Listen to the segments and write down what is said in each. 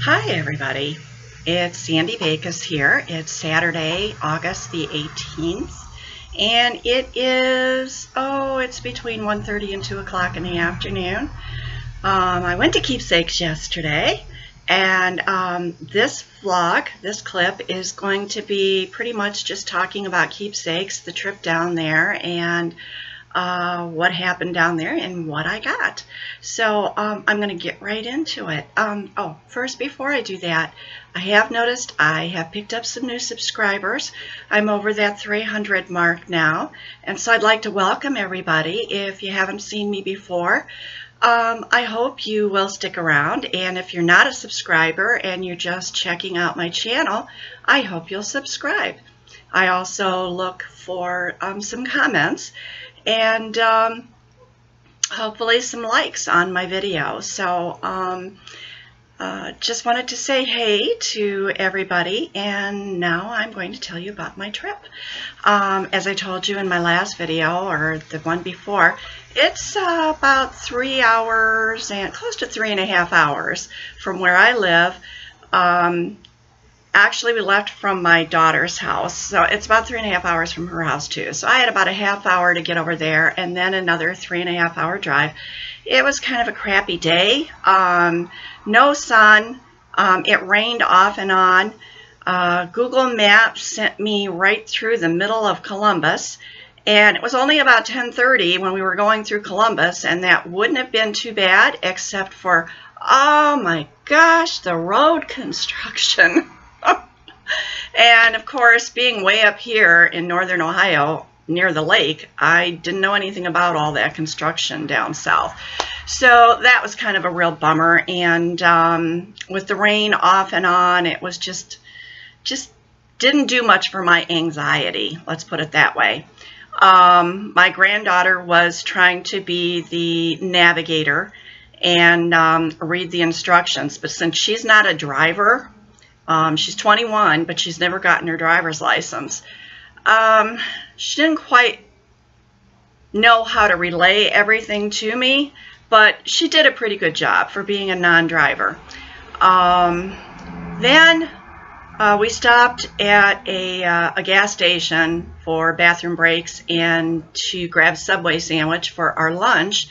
Hi everybody, it's Sandy Bacus here. It's Saturday, August the 18th, and it is, it's between 1:30 and 2 o'clock in the afternoon. I went to Keepsakes yesterday, and this vlog, this clip, is going to be pretty much just talking about Keepsakes, the trip down there, and what happened down there and what I got. So I'm going to get right into it. First, before I do that, I have noticed I have picked up some new subscribers. I'm over that 300 mark now, and so I'd like to welcome everybody. If you haven't seen me before, I hope you will stick around, and if you're not a subscriber and you're just checking out my channel, I hope you'll subscribe. I also look for some comments and hopefully some likes on my video. So just wanted to say hey to everybody, and now I'm going to tell you about my trip. As I told you in my last video, or the one before, it's about 3 hours and close to 3.5 hours from where I live. Actually, we left from my daughter's house, so it's about 3.5 hours from her house too. So I had about a half hour to get over there, and then another 3.5 hour drive. It was kind of a crappy day. No sun. It rained off and on. Google Maps sent me right through the middle of Columbus, and it was only about 10:30 when we were going through Columbus, and that wouldn't have been too bad except for, oh my gosh, the road construction. And of course, being way up here in northern Ohio near the lake, I didn't know anything about all that construction down south. So that was kind of a real bummer. And with the rain off and on, it was just didn't do much for my anxiety, let's put it that way. My granddaughter was trying to be the navigator and read the instructions, but since she's not a driver, she's 21, but she's never gotten her driver's license. She didn't quite know how to relay everything to me, but she did a pretty good job for being a non-driver. Then we stopped at a gas station for bathroom breaks and to grab a Subway sandwich for our lunch.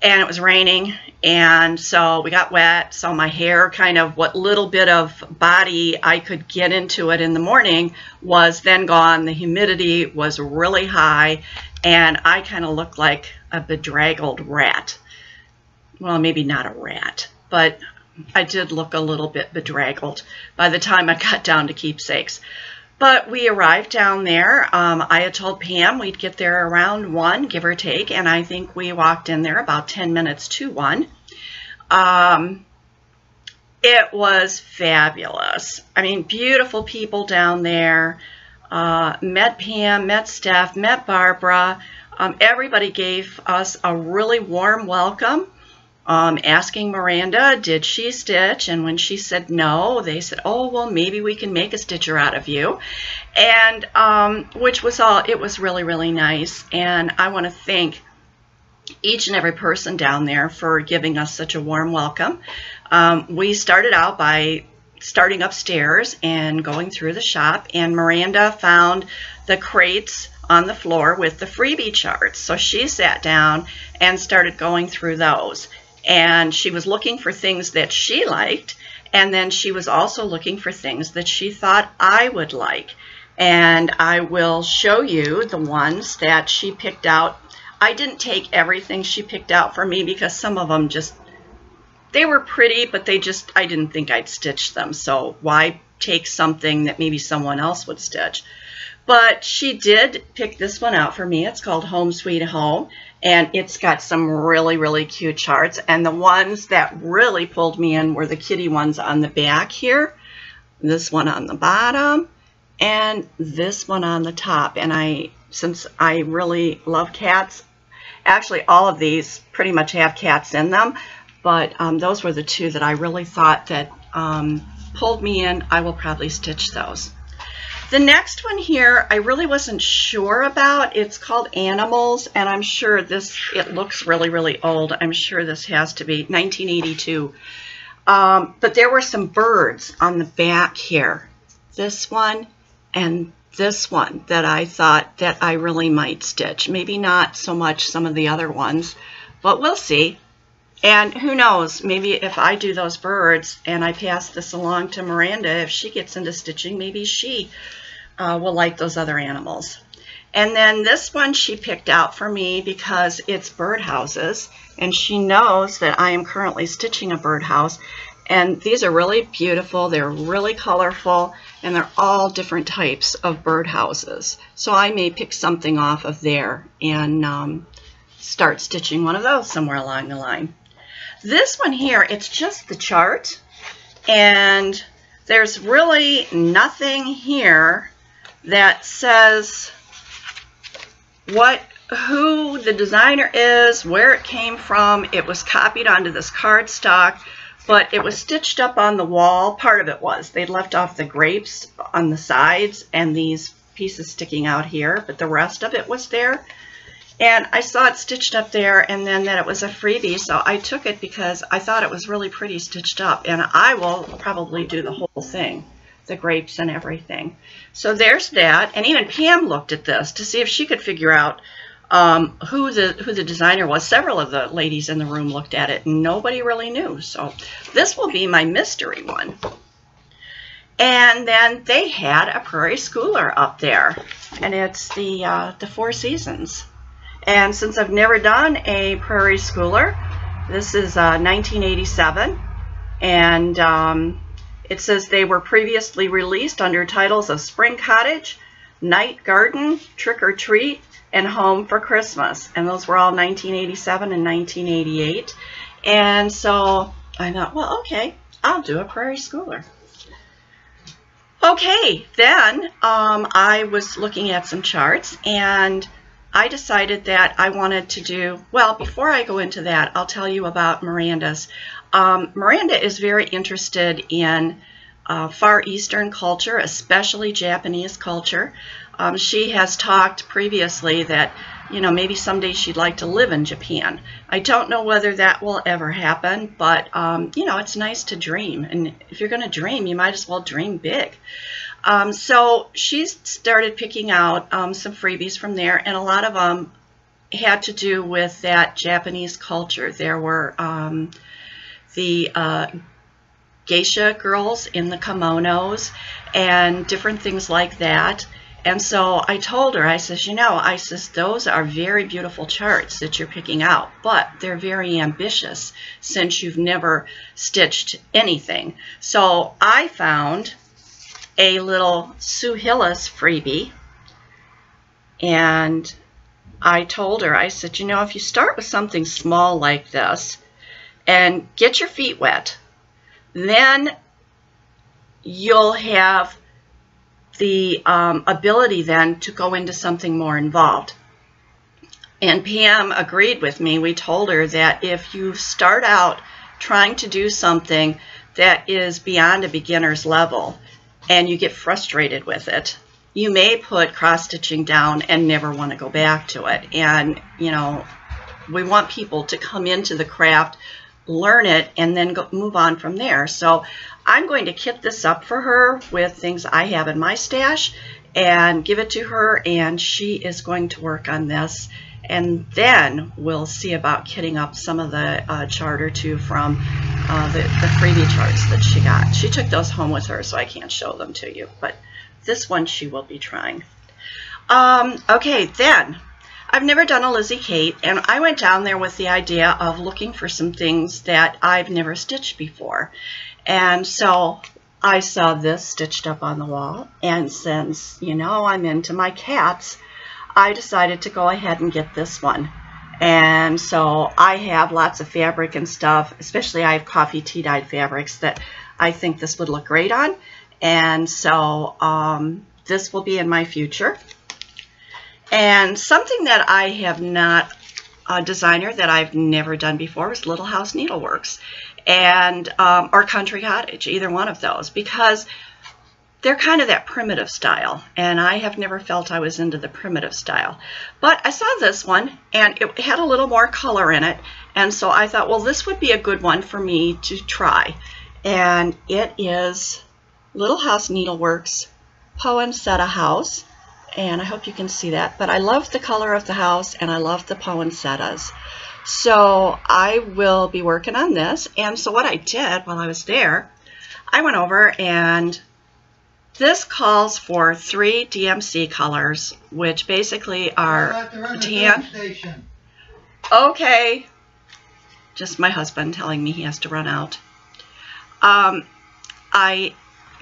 And it was raining, and so we got wet, so my hair, kind of what little bit of body I could get into it in the morning, was then gone. The humidity was really high, and I kind of looked like a bedraggled rat. Well, maybe not a rat, but I did look a little bit bedraggled by the time I got down to Keepsakes. But we arrived down there. I had told Pam we'd get there around 1, give or take, and I think we walked in there about 10 minutes to 1. It was fabulous. I mean, beautiful people down there. Met Pam, met Steph, met Barbara. Everybody gave us a really warm welcome. Asking Miranda, did she stitch? And when she said no, they said, oh, well, maybe we can make a stitcher out of you. And which was all, it was really, really nice. And I want to thank each and every person down there for giving us such a warm welcome. We started out by starting upstairs and going through the shop, and Miranda found the crates on the floor with the freebie charts. So she sat down and started going through those. And she was looking for things that she liked, and then she was also looking for things that she thought I would like. And I will show you the ones that she picked out. I didn't take everything she picked out for me because some of them they were pretty, but I didn't think I'd stitch them. So why take something that maybe someone else would stitch? But she did pick this one out for me. It's called Home Sweet Home, and it's got some really, really cute charts. And the ones that really pulled me in were the kitty ones on the back here, this one on the bottom, and this one on the top. And since I really love cats, actually all of these pretty much have cats in them, but those were the two that I really thought that pulled me in. I will probably stitch those. The next one here, I really wasn't sure about. It's called Animals, and I'm sure it looks really, really old. I'm sure this has to be 1982. But there were some birds on the back here. This one and this one that I thought that I really might stitch. Maybe not so much some of the other ones, but we'll see. And who knows, maybe if I do those birds and I pass this along to Miranda, if she gets into stitching, maybe she will like those other animals. And then this one she picked out for me because it's birdhouses, and she knows that I am currently stitching a birdhouse. And these are really beautiful, they're really colorful, and they're all different types of birdhouses. So I may pick something off of there and start stitching one of those somewhere along the line. This one here, it's just the chart, and there's really nothing here that says who the designer is, where it came from. It was copied onto this cardstock, but it was stitched up on the wall. Part of it was. They'd left off the grapes on the sides and these pieces sticking out here, but the rest of it was there. And I saw it stitched up there, and then that it was a freebie, so I took it because I thought it was really pretty stitched up, and I will probably do the whole thing, the grapes and everything. So there's that, and even Pam looked at this to see if she could figure out who the designer was. Several of the ladies in the room looked at it, and nobody really knew. So this will be my mystery one. And then they had a Prairie Schooler up there, and it's the Four Seasons. And since I've never done a Prairie Schooler, this is 1987, and it says they were previously released under titles of Spring Cottage, Night Garden, Trick or Treat, and Home for Christmas. And those were all 1987 and 1988. And so I thought, well, okay, I'll do a Prairie Schooler. Okay, then I was looking at some charts, and I decided that I wanted to do, well, before I go into that, I'll tell you about Miranda's. Miranda is very interested in Far Eastern culture, especially Japanese culture. She has talked previously that, you know, maybe someday she'd like to live in Japan. I don't know whether that will ever happen, but, you know, it's nice to dream. And if you're going to dream, you might as well dream big. So she started picking out some freebies from there, and a lot of them had to do with that Japanese culture. There were the geisha girls in the kimonos and different things like that. And so I told her, I says, you know, I says, those are very beautiful charts that you're picking out, but they're very ambitious since you've never stitched anything. So I found a little Sue Hillis freebie, and I told her, I said, you know, if you start with something small like this and get your feet wet, then you'll have the ability then to go into something more involved. And Pam agreed with me. We told her that if you start out trying to do something that is beyond a beginner's level and you get frustrated with it, you may put cross-stitching down and never want to go back to it. And, you know, we want people to come into the craft, learn it, and then move on from there. So I'm going to kit this up for her with things I have in my stash and give it to her, and she is going to work on this. And then we'll see about kitting up some of the chart or two from the freebie charts that she got. She took those home with her, so I can't show them to you, but this one she will be trying. Okay, then I've never done a Lizzie Kate, and I went down there with the idea of looking for some things that I've never stitched before. And so I saw this stitched up on the wall, and since, you know, I'm into my cats, I decided to go ahead and get this one. And so I have lots of fabric and stuff, especially I have coffee tea dyed fabrics that I think this would look great on. And so this will be in my future. And something that I have not, a designer that I've never done before, is Little House Needleworks and or Country Cottage, either one of those, because they're kind of that primitive style, and I have never felt I was into the primitive style. But I saw this one, and it had a little more color in it, and so I thought, well, this would be a good one for me to try. and it is Little House Needleworks Poinsettia House, and I hope you can see that. But I love the color of the house, and I love the poinsettias. So I will be working on this. And so what I did while I was there, I went over, and this calls for 3 DMC colors, which basically are tan. Okay, just my husband telling me he has to run out.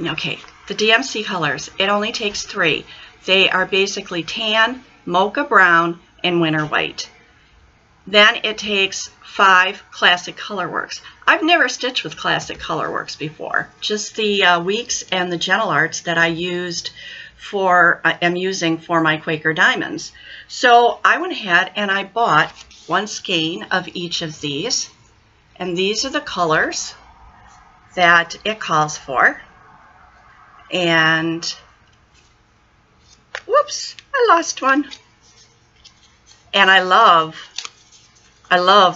Okay, the DMC colors, it only takes 3. They are basically tan, mocha brown, and winter white. Then it takes 5 classic colorworks. I've never stitched with classic colorworks before, just the Weeks and the Gentle Arts that I used for, am using for my Quaker Diamonds. So I went ahead and I bought 1 skein of each of these, and these are the colors that it calls for. And whoops, I lost one. And I love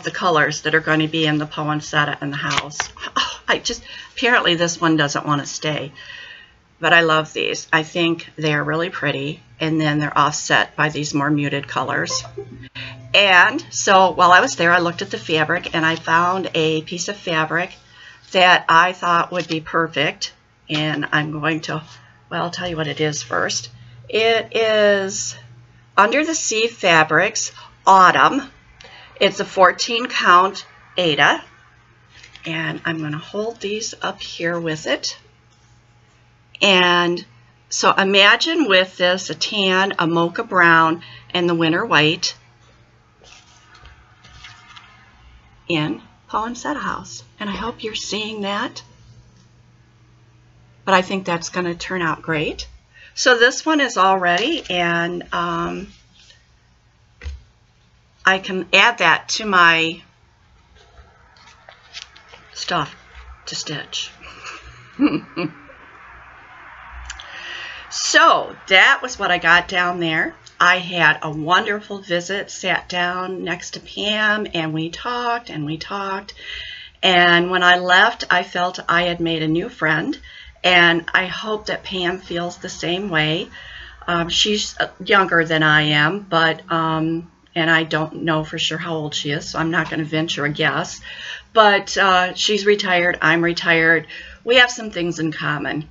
the colors that are going to be in the poinsettia in the house. Oh, apparently this one doesn't want to stay, but I love these. I think they're really pretty, and then they're offset by these more muted colors. And so while I was there, I looked at the fabric, and I found a piece of fabric that I thought would be perfect. And I'm going to, well, I'll tell you what it is first. It is Under the Sea Fabrics Autumn. It's a 14 count Aida, and I'm going to hold these up here with it. And so imagine with this a tan, a mocha brown, and the winter white in Poinsettia House. And I hope you're seeing that. But I think that's going to turn out great. So this one is all ready, and I can add that to my stuff to stitch. So that was what I got down there. I had a wonderful visit, sat down next to Pam, and we talked and we talked. And when I left, I felt I had made a new friend, and I hope that Pam feels the same way. She's younger than I am, but and I don't know for sure how old she is, so I'm not going to venture a guess. But she's retired, I'm retired. We have some things in common.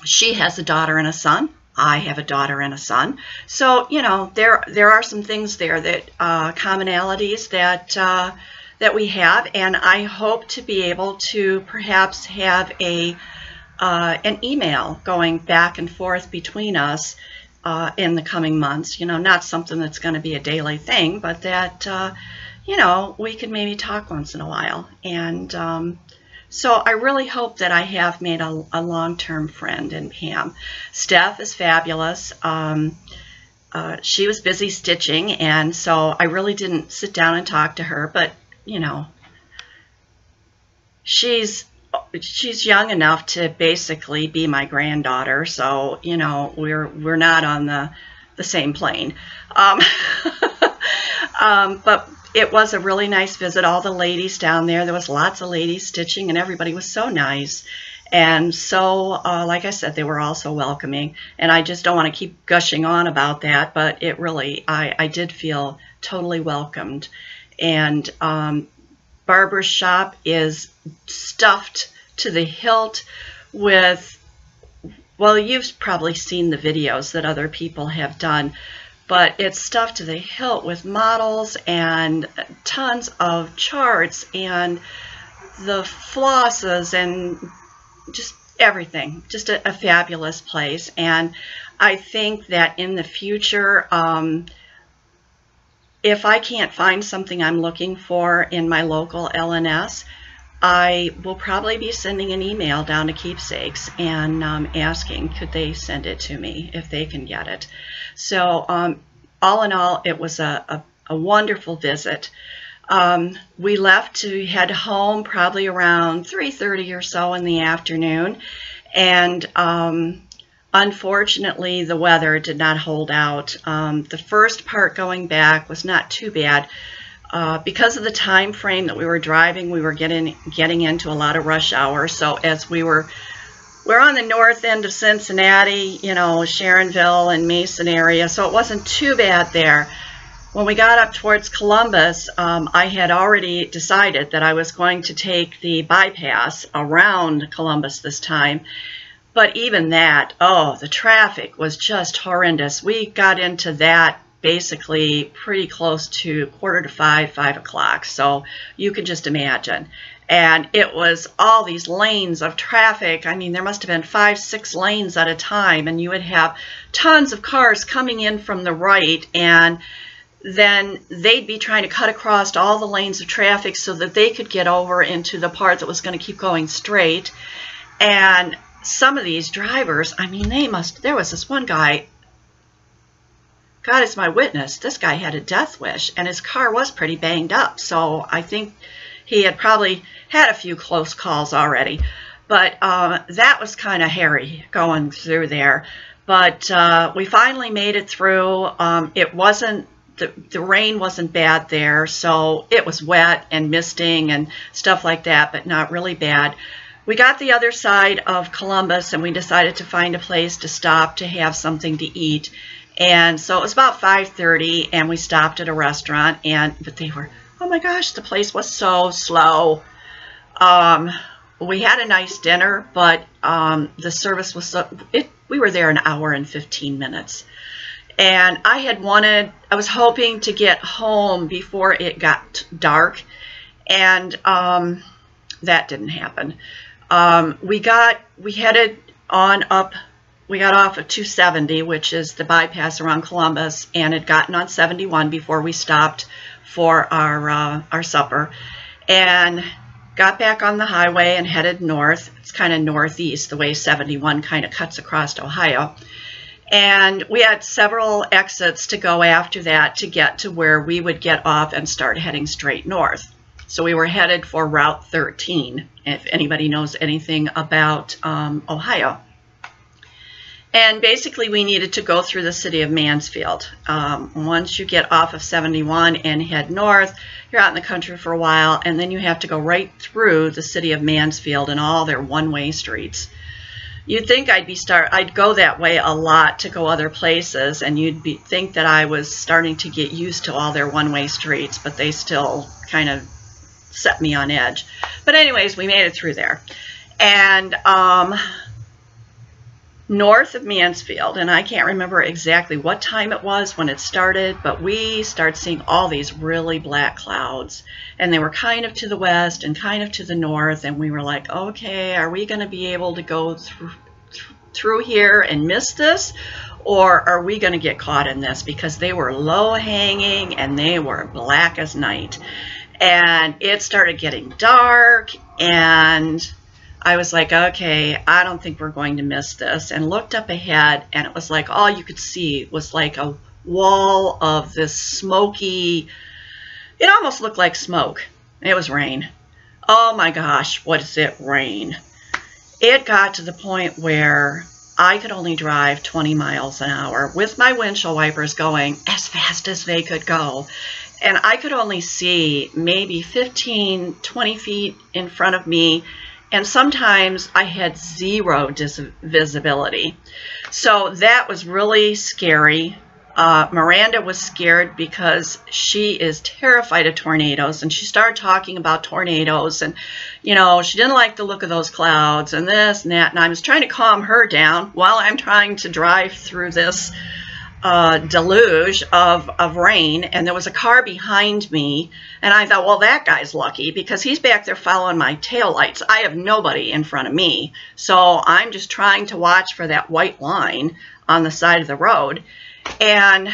She has a daughter and a son. I have a daughter and a son. So, you know, there are some things there that commonalities that we have, and I hope to be able to perhaps have an email going back and forth between us in the coming months. You know, not something that's going to be a daily thing, but that, you know, we could maybe talk once in a while. And so I really hope that I have made a long-term friend in Pam. Steph is fabulous. She was busy stitching, and so I really didn't sit down and talk to her, but, you know, she's young enough to basically be my granddaughter, so, you know, we're not on the same plane. But it was a really nice visit. All the ladies down there was lots of ladies stitching, and everybody was so nice. And so, like I said, they were all so welcoming. And I just don't want to keep gushing on about that, but it really, I did feel totally welcomed. And Barbara's shop is stuffed to the hilt with, well, you've probably seen the videos that other people have done, but it's stuffed to the hilt with models and tons of charts and the flosses and just everything. Just a fabulous place. And I think that in the future, if I can't find something I'm looking for in my local LNS, I will probably be sending an email down to Keepsakes and asking could they send it to me if they can get it. So all in all, it was a wonderful visit. We left to head home probably around 3:30 or so in the afternoon, and unfortunately the weather did not hold out. The first part going back was not too bad. because of the time frame that we were driving, we were getting into a lot of rush hour. So as we're on the north end of Cincinnati, you know, Sharonville and Mason area, so it wasn't too bad there. When we got up towards Columbus, I had already decided that I was going to take the bypass around Columbus this time. But even that, oh, the traffic was just horrendous. We got into that basically pretty close to 4:45, 5 o'clock. So you can just imagine. And it was all these lanes of traffic. I mean, there must have been 5, 6 lanes at a time. And you would have tons of cars coming in from the right. And then they'd be trying to cut across all the lanes of traffic so that they could get over into the part that was going to keep going straight. And some of these drivers, I mean, there was this one guy, God is my witness, this guy had a death wish, and his car was pretty banged up. So I think he had probably had a few close calls already. But that was kind of hairy going through there. But we finally made it through. It wasn't, the rain wasn't bad there, so it was wet and misting and stuff like that, but not really bad. We got the other side of Columbus, and we decided to find a place to stop to have something to eat. And so it was about 5:30, and we stopped at a restaurant, but they were, oh my gosh, the place was so slow. We had a nice dinner, but the service was we were there an hour and 15 minutes. And I was hoping to get home before it got dark, and that didn't happen. We headed on up. We got off of 270, which is the bypass around Columbus, and had gotten on 71 before we stopped for our supper, and got back on the highway and headed north. It's kind of northeast, the way 71 kind of cuts across Ohio. And we had several exits to go after that to get to where we would get off and start heading straight north. So we were headed for Route 13, if anybody knows anything about Ohio. And basically we needed to go through the city of Mansfield. Once you get off of 71 and head north, you're out in the country for a while, and then you have to go right through the city of Mansfield and all their one-way streets. You'd think I'd go that way a lot to go other places, and you'd think that I was starting to get used to all their one-way streets, but they still kind of set me on edge. But anyways, we made it through there. And north of Mansfield, and I can't remember exactly what time it was when it started, but we started seeing all these really black clouds, and they were kind of to the west and kind of to the north, and we were like, okay, are we going to be able to go through here and miss this, or are we going to get caught in this? Because they were low hanging and they were black as night, and it started getting dark, and I was like, okay, I don't think we're going to miss this, and looked up ahead, and it was like all you could see was like a wall of this smoky, it almost looked like smoke. It was rain. Oh my gosh, what is it, rain? It got to the point where I could only drive 20 miles an hour with my windshield wipers going as fast as they could go. And I could only see maybe 15, 20 feet in front of me, and sometimes I had zero visibility. So that was really scary. Miranda was scared because she is terrified of tornadoes, and she started talking about tornadoes, and you know, she didn't like the look of those clouds and this and that, and I was trying to calm her down while I'm trying to drive through this deluge of rain. And there was a car behind me, and I thought, well, that guy's lucky because he's back there following my taillights. I have nobody in front of me, so I'm just trying to watch for that white line on the side of the road. And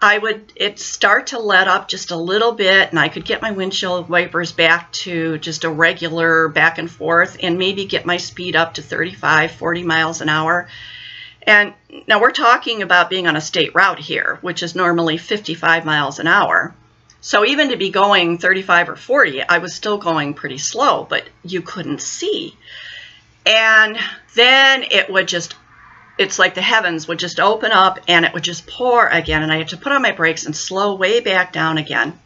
it'd start to let up just a little bit, and I could get my windshield wipers back to just a regular back and forth, and maybe get my speed up to 35, 40 miles an hour. And now we're talking about being on a state route here, which is normally 55 miles an hour. So even to be going 35 or 40, I was still going pretty slow, but you couldn't see. And then it would just, it's like the heavens would just open up and it would just pour again, and I had to put on my brakes and slow way back down again.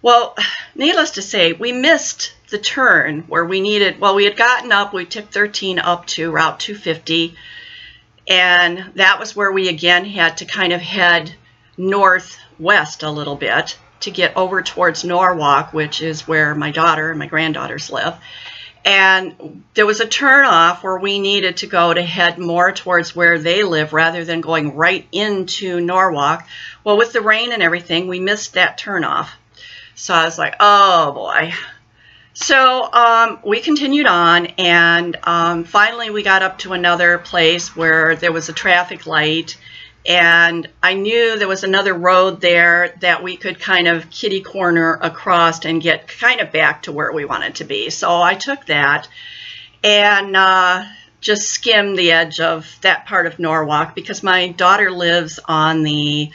Well, needless to say, we missed the turn where we needed, well, we had gotten up, we took 13 up to Route 250, and that was where we again had to kind of head northwest a little bit to get over towards Norwalk, which is where my daughter and my granddaughters live. And there was a turnoff where we needed to go to head more towards where they live rather than going right into Norwalk. Well, with the rain and everything, we missed that turnoff. So I was like, oh boy. So we continued on, and finally we got up to another place where there was a traffic light, and I knew there was another road there that we could kind of kitty corner across and get kind of back to where we wanted to be. So I took that and just skimmed the edge of that part of Norwalk, because my daughter lives on the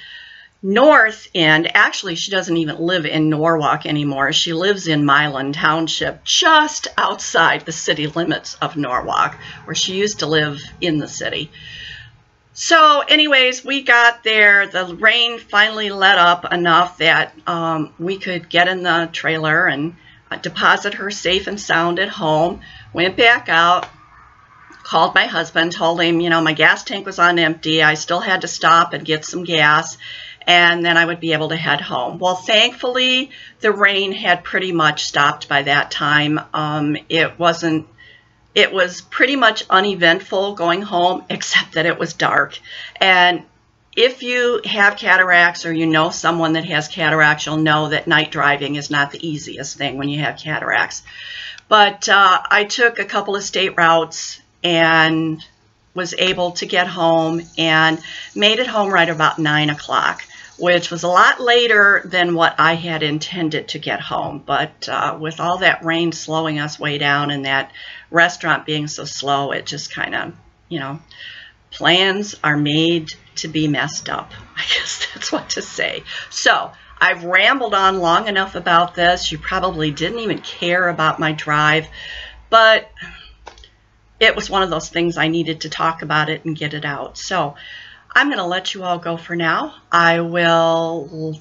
north end. Actually, she doesn't even live in Norwalk anymore. She lives in Milan Township, just outside the city limits of Norwalk, where she used to live in the city. So anyways, we got there. The rain finally let up enough that we could get in the trailer and deposit her safe and sound at home. Went back out, called my husband, told him, you know, my gas tank was on empty. I still had to stop and get some gas, and then I would be able to head home. Well, thankfully, the rain had pretty much stopped by that time. It was pretty much uneventful going home, except that it was dark. And if you have cataracts, or you know someone that has cataracts, you'll know that night driving is not the easiest thing when you have cataracts. But I took a couple of state routes and was able to get home, and made it home right about 9 o'clock, which was a lot later than what I had intended to get home. But with all that rain slowing us way down and that restaurant being so slow, it just kind of, you know, plans are made to be messed up. I guess that's what to say. So I've rambled on long enough about this. You probably didn't even care about my drive, but it was one of those things I needed to talk about it and get it out. So I'm going to let you all go for now. I will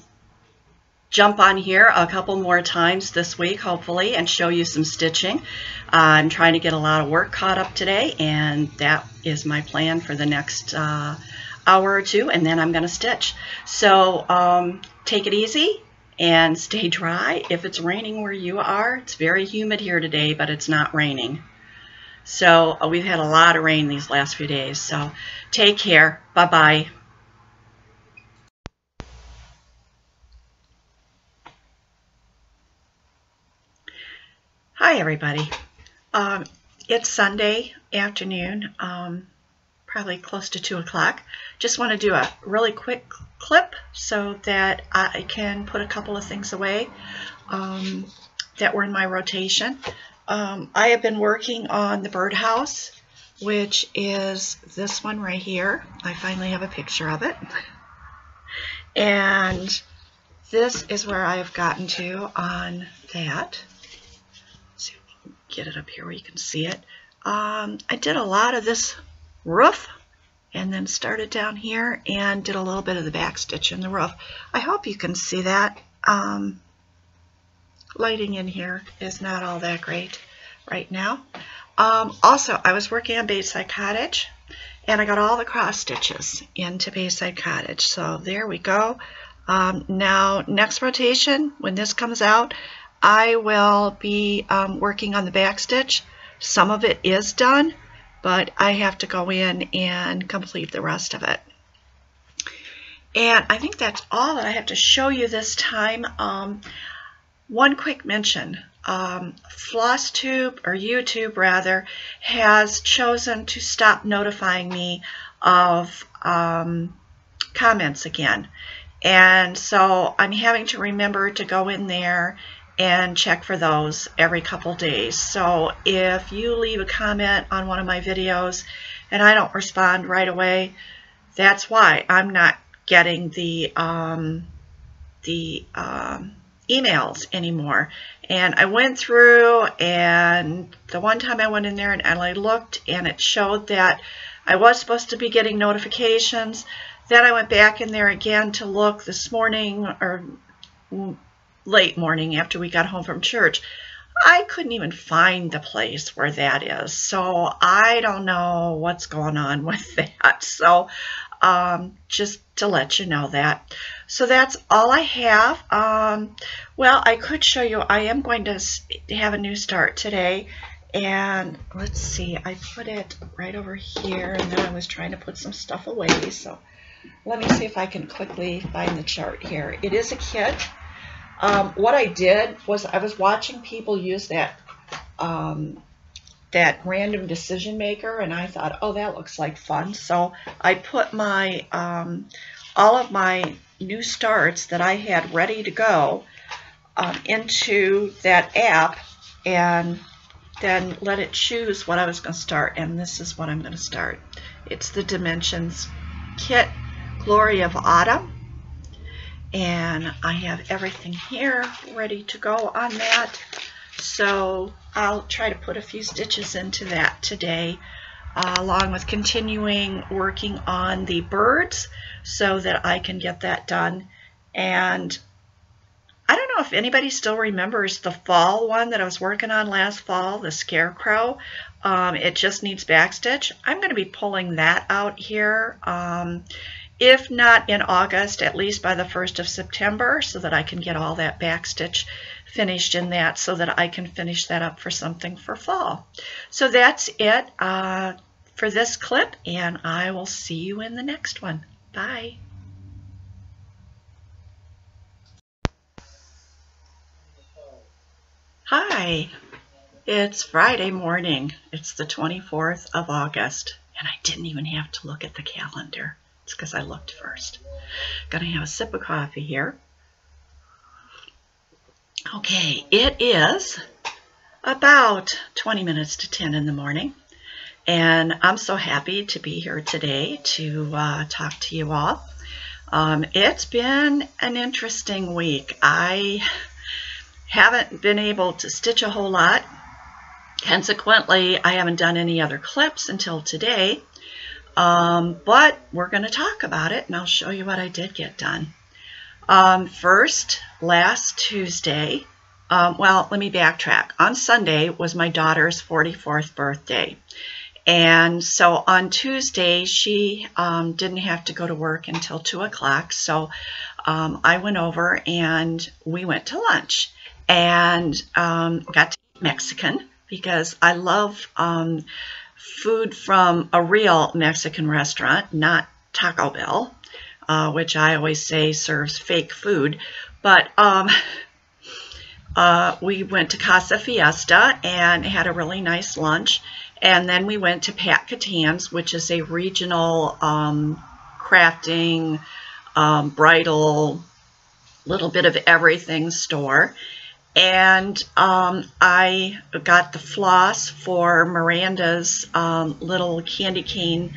jump on here a couple more times this week, hopefully, and show you some stitching. I'm trying to get a lot of work caught up today, and that is my plan for the next hour or two, and then I'm going to stitch. So take it easy and stay dry. If it's raining where you are, it's very humid here today, but it's not raining. So we've had a lot of rain these last few days. So take care. Bye-bye. Hi, everybody. It's Sunday afternoon, probably close to 2 o'clock. Just want to do a really quick clip so that I can put a couple of things away that were in my rotation. I have been working on the birdhouse, which is this one right here. I finally have a picture of it. And this is where I have gotten to on that. Let's see if I can get it up here where you can see it. I did a lot of this roof, and then started down here and did a little bit of the back stitch in the roof. I hope you can see that. Lighting in here is not all that great right now. Also, I was working on Bayside Cottage, and I got all the cross stitches into Bayside Cottage. So there we go. Now, next rotation, when this comes out, I will be working on the back stitch. Some of it is done, but I have to go in and complete the rest of it. And I think that's all that I have to show you this time. One quick mention, FLOSSTUBE, or YouTube rather, has chosen to stop notifying me of comments again. And so I'm having to remember to go in there and check for those every couple days. So if you leave a comment on one of my videos and I don't respond right away, that's why. I'm not getting the emails anymore. And I went through, and the one time I went in there and I looked, and it showed that I was supposed to be getting notifications. Then I went back in there again to look this morning, or late morning after we got home from church. I couldn't even find the place where that is, so I don't know what's going on with that. So just to let you know that. So that's all I have. Well, I could show you. I am going to have a new start today, and let's see, I put it right over here, and then I was trying to put some stuff away, so let me see if I can quickly find the chart here. It is a kit. What I did was I was watching people use that that random decision maker, and I thought, oh, that looks like fun. So I put my all of my new starts that I had ready to go into that app, and then let it choose what I was going to start. And this is what I'm going to start. It's the Dimensions kit, Glory of Autumn. And I have everything here ready to go on that. So I'll try to put a few stitches into that today, along with continuing working on the birds so that I can get that done. And I don't know if anybody still remembers the fall one that I was working on last fall, the scarecrow. It just needs backstitch. I'm going to be pulling that out here. If not in August, at least by the 1st of September, so that I can get all that backstitch finished in that, so that I can finish that up for something for fall. So that's it for this clip, and I will see you in the next one. Bye. Hi, it's Friday morning. It's the 24th of August, and I didn't even have to look at the calendar. It's because I looked first. Gonna have a sip of coffee here. Okay, it is about 20 minutes to 10 in the morning, and I'm so happy to be here today to talk to you all. It's been an interesting week. I haven't been able to stitch a whole lot. Consequently, I haven't done any other clips until today. But we're going to talk about it, and I'll show you what I did get done. First, last Tuesday, well, let me backtrack. On Sunday was my daughter's 44th birthday. And so on Tuesday, she didn't have to go to work until 2 o'clock. So I went over and we went to lunch and got to eat Mexican, because I love food from a real Mexican restaurant, not Taco Bell, which I always say serves fake food. But we went to Casa Fiesta and had a really nice lunch. And then we went to Pat Catan's, which is a regional crafting, bridal, little bit of everything store. And I got the floss for Miranda's little candy cane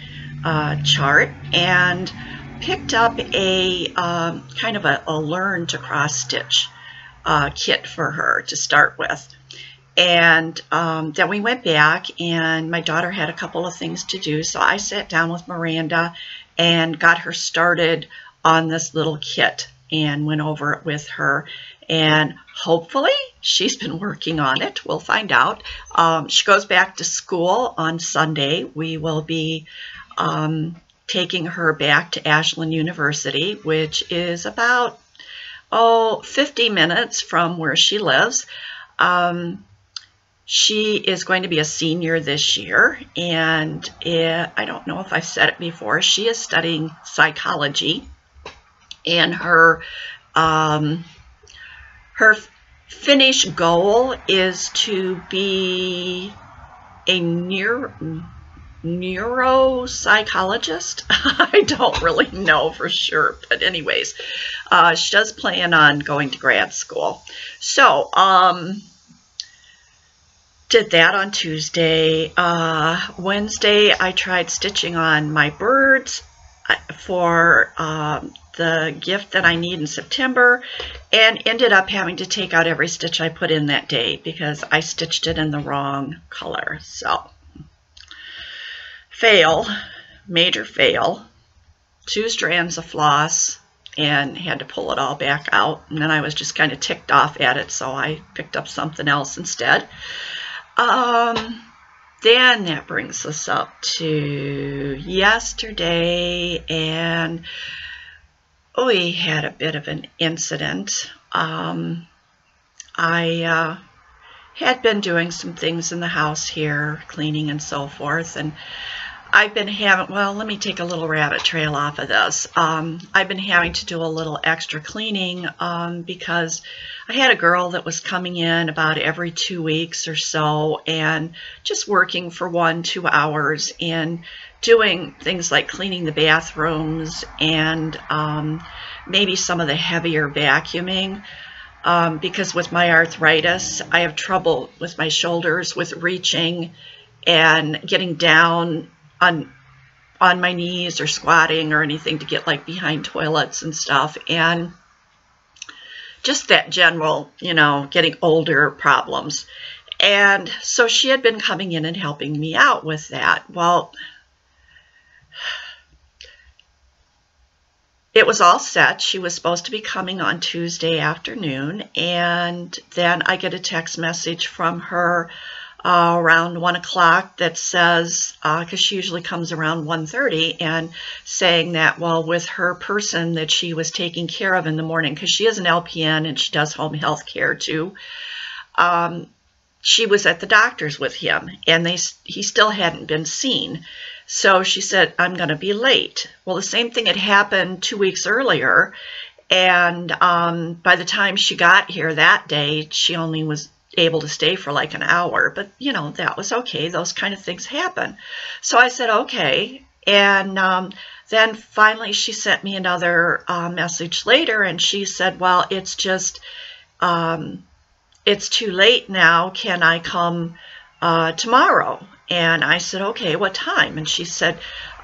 chart, and picked up a kind of a learn to cross stitch kit for her to start with. And then we went back, and my daughter had a couple of things to do, so I sat down with Miranda and got her started on this little kit and went over it with her. And hopefully she's been working on it. We'll find out. She goes back to school on Sunday. We will be taking her back to Ashland University, which is about 50 minutes from where she lives. She is going to be a senior this year, and I don't know if I've said it before, she is studying psychology, and her finish goal is to be a neuropsychologist. I don't really know for sure, but anyways, she does plan on going to grad school. So, did that on Tuesday. Wednesday, I tried stitching on my birds for the gift that I need in September, and ended up having to take out every stitch I put in that day because I stitched it in the wrong color. So, fail, major fail. 2 strands of floss and had to pull it all back out. And then I was just kind of ticked off at it, so I picked up something else instead. Then that brings us up to yesterday, and we had a bit of an incident. I had been doing some things in the house here, cleaning and so forth, and I've been having, well, let me take a little rabbit trail off of this. I've been having to do a little extra cleaning because I had a girl that was coming in about every 2 weeks or so and just working for 1-2 hours and doing things like cleaning the bathrooms and maybe some of the heavier vacuuming. Because with my arthritis, I have trouble with my shoulders with reaching and getting down on my knees or squatting or anything to get like behind toilets and stuff, and just that general, you know, getting older problems. And so she had been coming in and helping me out with that. Well, it was all set. She was supposed to be coming on Tuesday afternoon, and then I get a text message from her around 1 o'clock that says, because she usually comes around 1:30, and saying that, well, with her person that she was taking care of in the morning, because she is an LPN and she does home health care too, she was at the doctor's with him, and he still hadn't been seen. So she said, I'm going to be late. Well, the same thing had happened 2 weeks earlier, and by the time she got here that day, she only was able to stay for like an hour. But, you know, that was okay. Those kind of things happen. So I said, okay. And then finally she sent me another message later, and she said, well, it's just, it's too late now. Can I come tomorrow? And I said, okay, what time? And she said,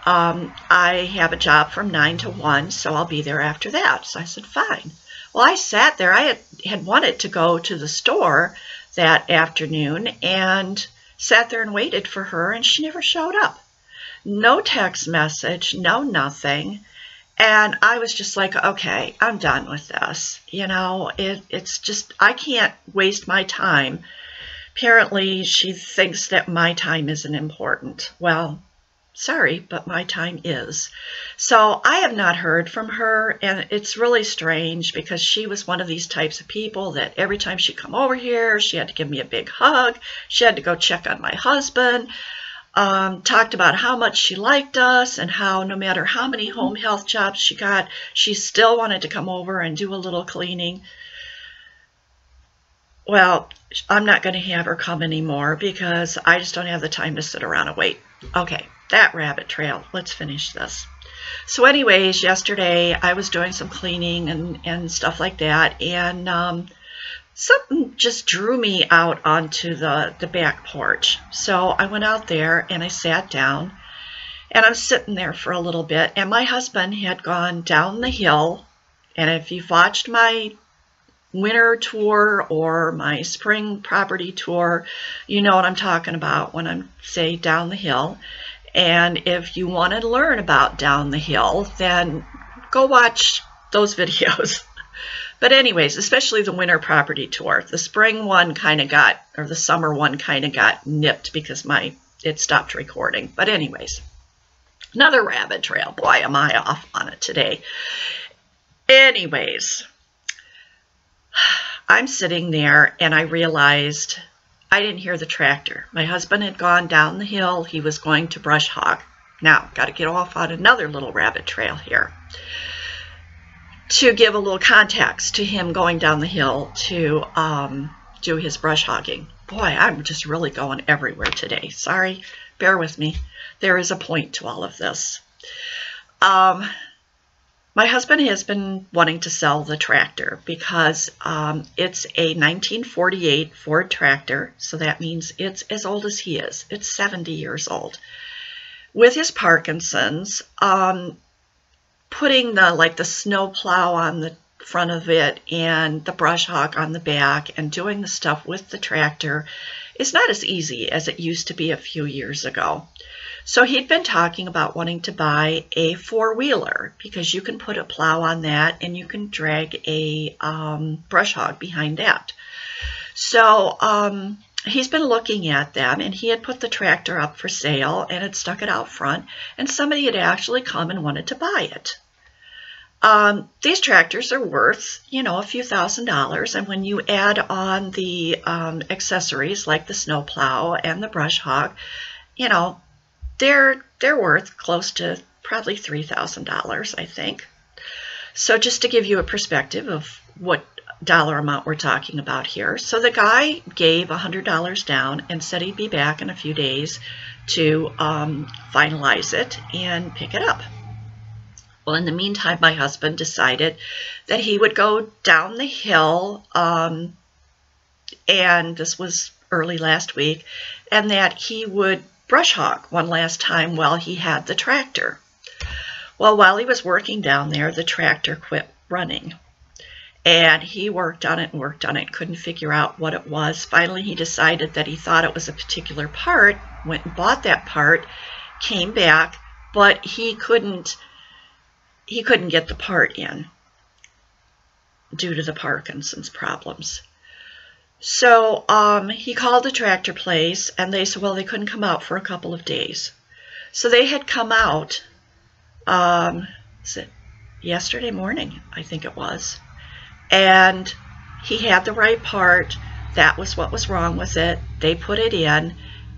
I have a job from 9 to 1, so I'll be there after that. So I said, fine. Well, I sat there. I had wanted to go to the store that afternoon and sat there and waited for her, and she never showed up. No text message, no nothing. And I was just like, okay, I'm done with this. You know, it's just, I can't waste my time. Apparently, she thinks that my time isn't important. Well, sorry, but my time is. So I have not heard from her, and it's really strange because she was one of these types of people that every time she'd come over here, she had to give me a big hug. She had to go check on my husband, talked about how much she liked us and how no matter how many home health jobs she got, she still wanted to come over and do a little cleaning. Well, I'm not going to have her come anymore because I just don't have the time to sit around and wait. Okay, that rabbit trail. Let's finish this. So anyways, yesterday I was doing some cleaning and stuff like that, and something just drew me out onto the back porch. So I went out there and I sat down, and I'm sitting there for a little bit, and my husband had gone down the hill, and if you've watched my winter tour or my spring property tour, you know what I'm talking about when I say down the hill. And if you want to learn about down the hill, then go watch those videos. But anyways, especially the winter property tour. The spring one kind of got, or the summer one kind of got nipped because it stopped recording. But anyways, another rabbit trail. Boy, am I off on it today. Anyways, I'm sitting there and I realized I didn't hear the tractor. My husband had gone down the hill. He was going to brush hog. Now, got to get off on another little rabbit trail here. To give a little context to him going down the hill to do his brush hogging. Boy, I'm just really going everywhere today. Sorry, bear with me. There is a point to all of this. My husband has been wanting to sell the tractor because it's a 1948 Ford tractor, so that means it's as old as he is. It's 70 years old. With his Parkinson's, putting the snow plow on the front of it and the brush hog on the back and doing the stuff with the tractor is not as easy as it used to be a few years ago. So he'd been talking about wanting to buy a four-wheeler because you can put a plow on that and you can drag a brush hog behind that. So he's been looking at them, and he had put the tractor up for sale and had stuck it out front, and somebody had actually come and wanted to buy it. These tractors are worth, a few $1,000s, and when you add on the accessories like the snow plow and the brush hog, they're worth close to probably $3,000, I think. So just to give you a perspective of what dollar amount we're talking about here. So the guy gave $100 down and said he'd be back in a few days to finalize it and pick it up. Well, in the meantime, my husband decided that he would go down the hill, and this was early last week, and that he would brush hog one last time while he had the tractor. Well, while he was working down there, the tractor quit running. And he worked on it and worked on it, couldn't figure out what it was. Finally, he decided that he thought it was a particular part, went and bought that part, came back, but he couldn't get the part in due to the Parkinson's problems. So he called the tractor place, and they said, well, they couldn't come out for a couple of days. So they had come out yesterday morning, I think it was. And he had the right part. That was what was wrong with it. They put it in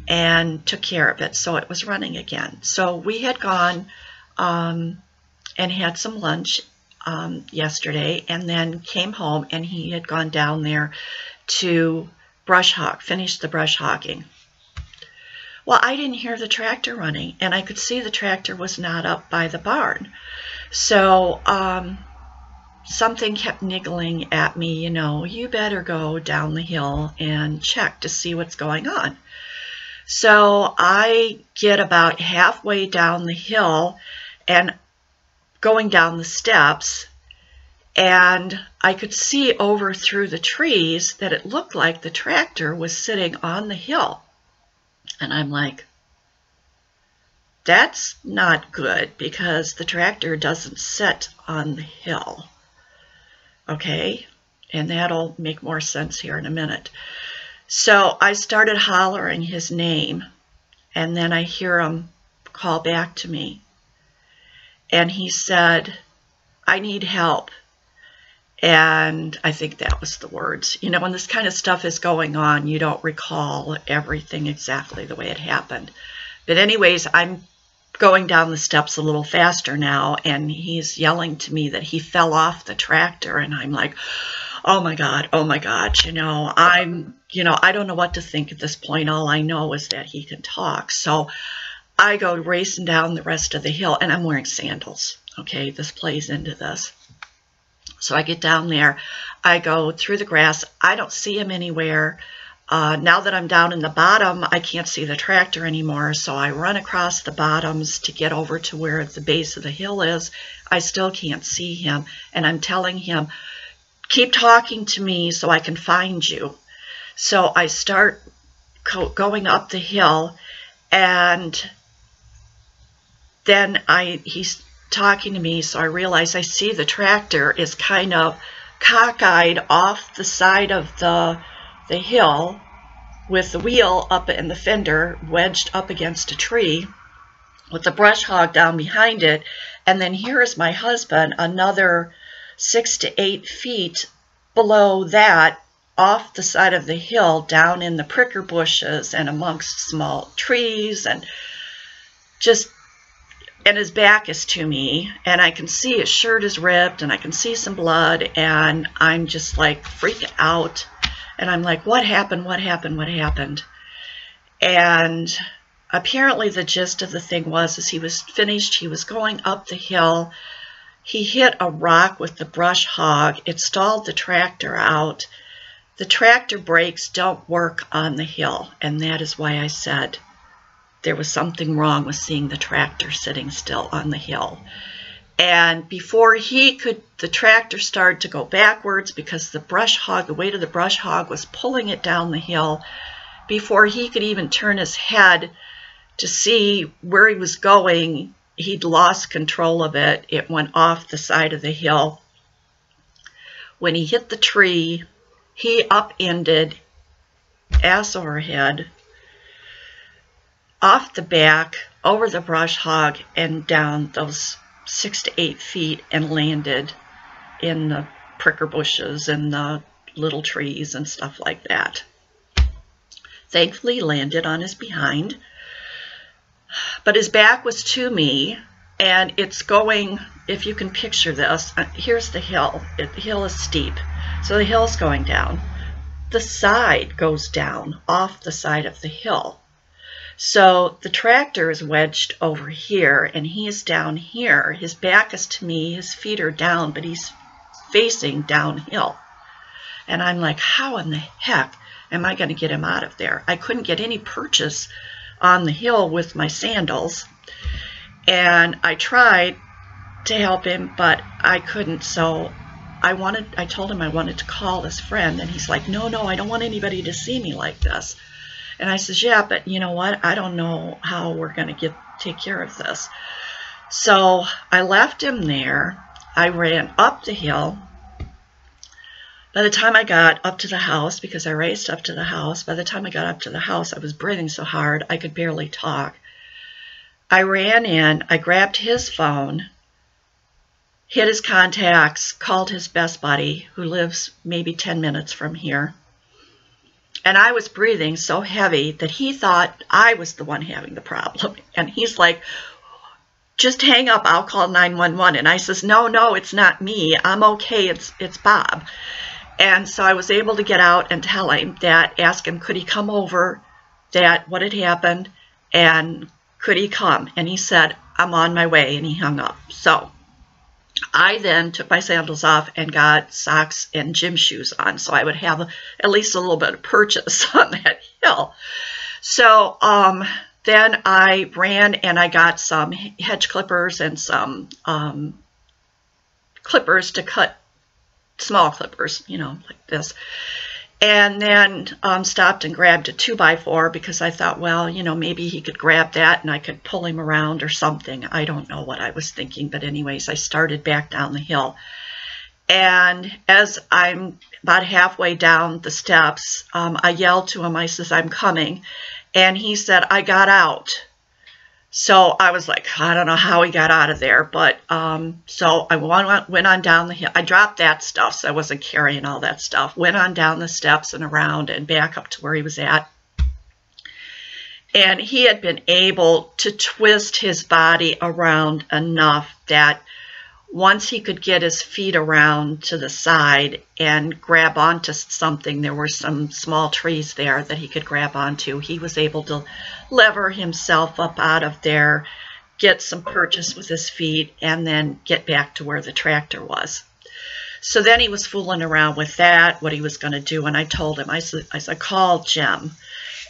and took care of it, so it was running again. So we had gone and had some lunch yesterday, and then came home, and he had gone down there to finish the brush hogging. Well, I didn't hear the tractor running, and I could see the tractor was not up by the barn. So something kept niggling at me, you better go down the hill and check to see what's going on. So I get about halfway down the hill and going down the steps, and I could see over through the trees that it looked like the tractor was sitting on the hill. And I'm like, that's not good, because the tractor doesn't sit on the hill. Okay, and that'll make more sense here in a minute. So I started hollering his name, and then I hear him call back to me. And he said, I need help. And I think that was the words. When this kind of stuff is going on, you don't recall everything exactly the way it happened. But anyways, I'm going down the steps a little faster now, and he's yelling to me that he fell off the tractor, and I'm like, oh my God, I don't know what to think at this point. All I know is that he can talk. So I go racing down the rest of the hill, and I'm wearing sandals. Okay, this plays into this. So I get down there, I go through the grass, I don't see him anywhere. Now that I'm down in the bottom, I can't see the tractor anymore, so I run across the bottoms to get over to where the base of the hill is. I still can't see him, and I'm telling him, keep talking to me so I can find you. So I start going up the hill, and then he's talking to me, so I realize I see the tractor is kind of cockeyed off the side of the hill with the wheel up and the fender wedged up against a tree with the brush hog down behind it. And then here is my husband another 6 to 8 feet below that, off the side of the hill, down in the pricker bushes and amongst small trees, and his back is to me, and I can see his shirt is ripped, and I can see some blood, and I'm just like freaking out. And I'm like, what happened? What happened? What happened? And apparently the gist of the thing was, as he was finished, he was going up the hill. He hit a rock with the brush hog. It stalled the tractor out. The tractor brakes don't work on the hill, and that is why I said there was something wrong with seeing the tractor sitting still on the hill. And before the tractor started to go backwards because the weight of the brush hog was pulling it down the hill. Before he could even turn his head to see where he was going. He'd lost control of it. It went off the side of the hill. When he hit the tree, he upended, ass over head, off the back, over the brush hog, and down those 6 to 8 feet, and landed in the pricker bushes and the little trees and stuff like that. Thankfully, he landed on his behind, but his back was to me, and it's going, if you can picture this, here's the hill. The hill is steep, so the hill's going down. The side goes down off the side of the hill. So the tractor is wedged over here, and he's down here. His back is to me, his feet are down, but he's facing downhill. And I'm like, how in the heck am I going to get him out of there? I couldn't get any purchase on the hill with my sandals, and I tried to help him, but I couldn't. So I told him I wanted to call his friend, and he's like, no, I don't want anybody to see me like this. And I says, yeah, but you know what? I don't know how we're going to take care of this. So I left him there. I ran up the hill. By the time I got up to the house, because I raced up to the house, by the time I got up to the house, I was breathing so hard I could barely talk. I ran in, I grabbed his phone, hit his contacts, called his best buddy, who lives maybe 10 minutes from here. And I was breathing so heavy that he thought I was the one having the problem. And he's like, just hang up, I'll call 911. And I says, no, it's not me. I'm okay, it's Bob. And so I was able to get out and tell him that, ask him, could he come over, that what had happened, and could he come? And he said, I'm on my way, and he hung up. So I then took my sandals off and got socks and gym shoes on, so I would have at least a little bit of purchase on that hill. So then I ran and I got some hedge clippers and some clippers to cut, small clippers, you know, like this. And then stopped and grabbed a 2x4 because I thought, well, you know, maybe he could grab that and I could pull him around or something. I don't know what I was thinking, but anyways, I started back down the hill. And as I'm about halfway down the steps, I yelled to him, I says, I'm coming. And he said, I got out. So I was like, I don't know how he got out of there, but so I went on down the hill. I dropped that stuff, so I wasn't carrying all that stuff. Went on down the steps and around and back up to where he was at. And he had been able to twist his body around enough that once he could get his feet around to the side and grab onto something, there were some small trees there that he could grab onto. He was able to lever himself up out of there, get some purchase with his feet, and then get back to where the tractor was. So then he was fooling around with that, what he was going to do, and I told him, I said, call Jim.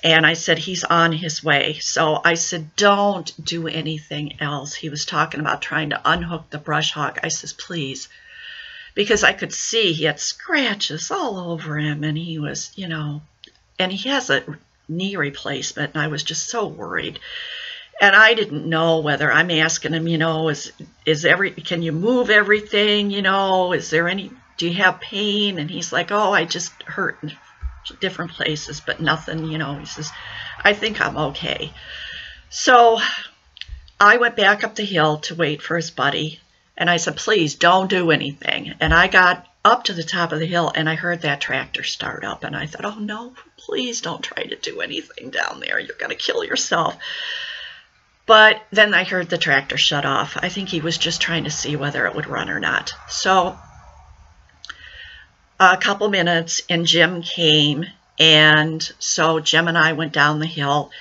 And I said, he's on his way. So I said, don't do anything else. He was talking about trying to unhook the brush hog. I says, please. Because I could see he had scratches all over him. And he was, you know, and he has a knee replacement. And I was just so worried. And I didn't know whether, I'm asking him, you know, can you move everything? You know, do you have pain? And he's like, oh, I just hurt different places, but nothing, you know. He says, I think I'm okay. So I went back up the hill to wait for his buddy, and I said, please don't do anything. And I got up to the top of the hill and I heard that tractor start up, and I thought, oh no, please don't try to do anything down there, you're going to kill yourself. But then I heard the tractor shut off. I think he was just trying to see whether it would run or not. So a couple minutes and Jim came, and so Jim and I went down the hill,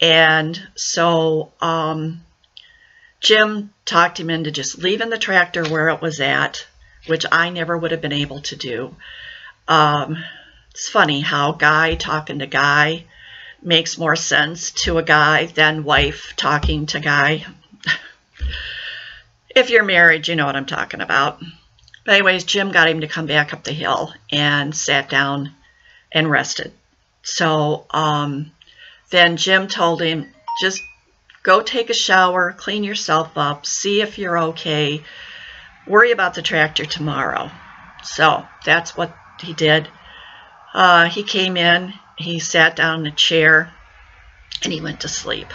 and so Jim talked him into just leaving the tractor where it was at, which I never would have been able to do. It's funny how guy talking to guy makes more sense to a guy than wife talking to guy. If you're married, you know what I'm talking about. But anyways, Jim got him to come back up the hill and sat down and rested. So then Jim told him, just Go take a shower, clean yourself up, see if you're okay. Worry about the tractor tomorrow. So that's what he did. He came in, he sat down in a chair, and he went to sleep.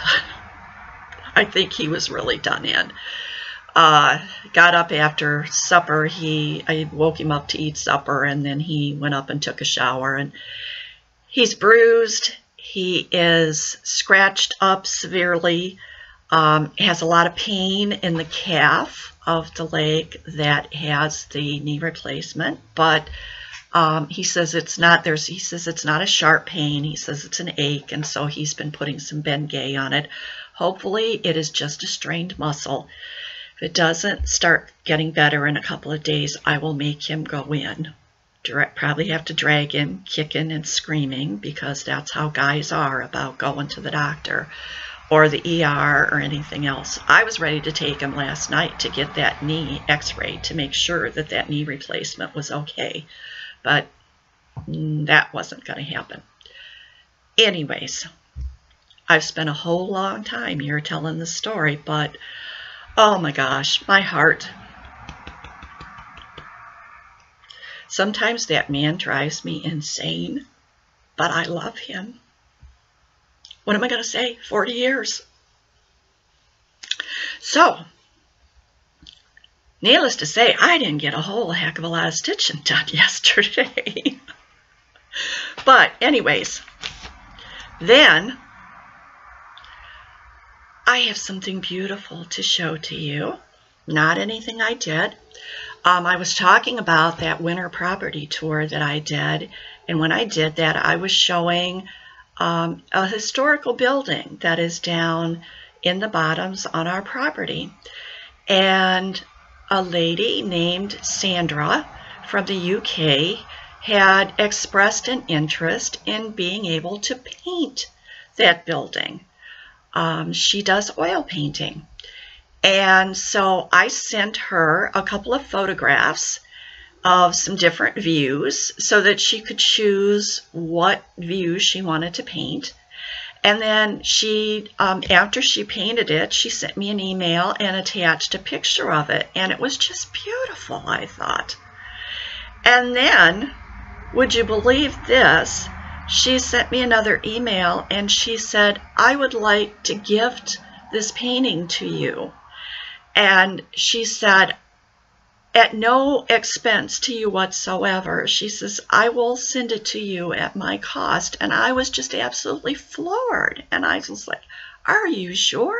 I think he was really done in. Got up after supper. I woke him up to eat supper, and then he went up and took a shower. And he's bruised. He is scratched up severely. Has a lot of pain in the calf of the leg that has the knee replacement, but he says it's not. He says it's not a sharp pain. He says it's an ache, and so he's been putting some Bengay on it. Hopefully, it is just a strained muscle. If it doesn't start getting better in a couple of days, I will make him go in. Probably have to drag him, kicking and screaming, because that's how guys are about going to the doctor or the ER or anything else. I was ready to take him last night to get that knee x-rayed to make sure that that knee replacement was okay, but that wasn't going to happen. Anyways, I've spent a whole long time here telling the story, but oh my gosh, my heart. Sometimes that man drives me insane, but I love him. What am I going to say? 40 years. So, needless to say, I didn't get a whole heck of a lot of stitching done yesterday. But anyways, then I have something beautiful to show to you. Not anything I did. I was talking about that winter property tour that I did, and when I did that, I was showing a historical building that is down in the bottoms on our property. And a lady named Sandra from the UK had expressed an interest in being able to paint that building. She does oil painting. And so I sent her a couple of photographs of some different views so that she could choose what view she wanted to paint. And then she, after she painted it, she sent me an email and attached a picture of it. And it was just beautiful, I thought. And then, would you believe this? She sent me another email and she said, I would like to gift this painting to you. And she said, at no expense to you whatsoever. She says, I will send it to you at my cost. And I was just absolutely floored. And I was like, are you sure?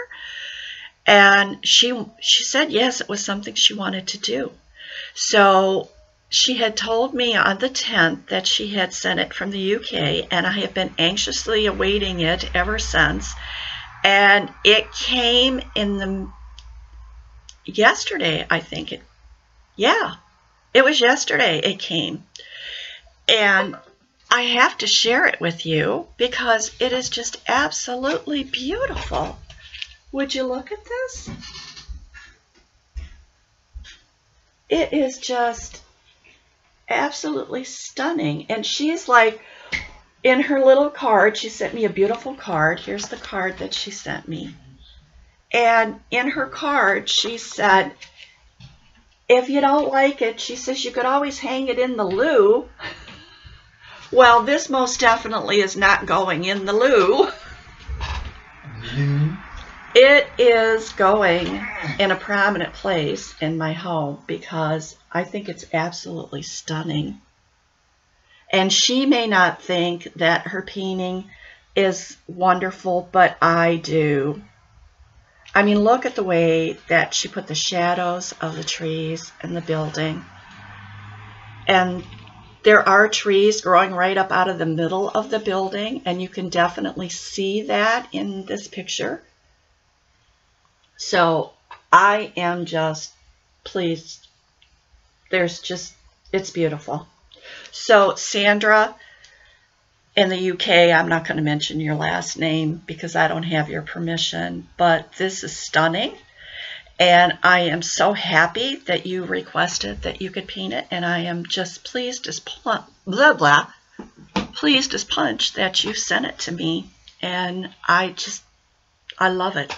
And she said, yes, it was something she wanted to do. So she had told me on the 10th that she had sent it from the UK, and I have been anxiously awaiting it ever since. And it came in yesterday, I think. It was yesterday it came. And I have to share it with you because it is just absolutely beautiful. Would you look at this? It is just absolutely stunning. And she's like, in her little card, she sent me a beautiful card. Here's the card that she sent me. And in her card, she said, if you don't like it, she says, you could always hang it in the loo. Well, this most definitely is not going in the loo. It is going in a prominent place in my home because I think it's absolutely stunning. And she may not think that her painting is wonderful, but I do. I mean, look at the way that she put the shadows of the trees and the building. And there are trees growing right up out of the middle of the building, and you can definitely see that in this picture. So I am just pleased. It's beautiful. So Sandra in the UK, I'm not going to mention your last name because I don't have your permission, but this is stunning. And I am so happy that you requested that you could paint it. And I am just pleased as pleased as punch that you sent it to me. And I love it.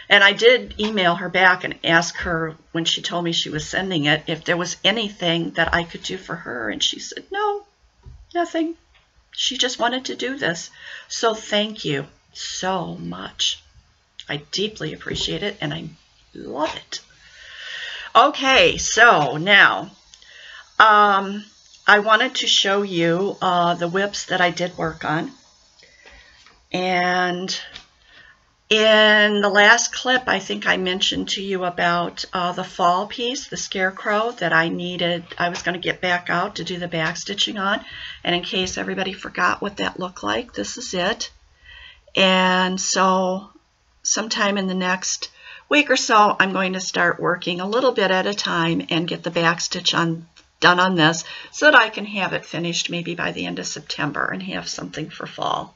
And I did email her back and ask her when she told me she was sending it if there was anything that I could do for her. And she said, no, nothing. She just wanted to do this. So thank you so much. I deeply appreciate it and I love it. Okay, so now I wanted to show you the whips that I did work on. And in the last clip, I think I mentioned to you about the fall piece, the scarecrow, that I was going to get back out to do the back stitching on. And in case everybody forgot what that looked like, this is it. And so sometime in the next week or so, I'm going to start working a little bit at a time and get the back stitch done on this so that I can have it finished maybe by the end of September and have something for fall.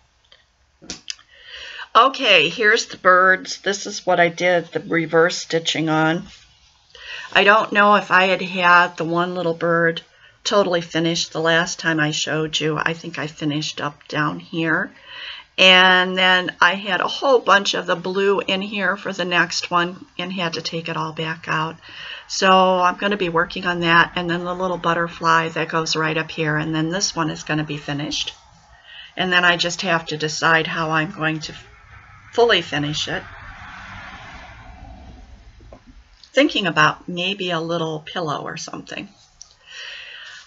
Okay, here's the birds. This is what I did the reverse stitching on. I don't know if I had the one little bird totally finished the last time I showed you. I think I finished up down here. And then I had a whole bunch of the blue in here for the next one and had to take it all back out. So I'm going to be working on that, and then the little butterfly that goes right up here, and then this one is going to be finished. And then I just have to decide how I'm going to fully finish it. Thinking about maybe a little pillow or something.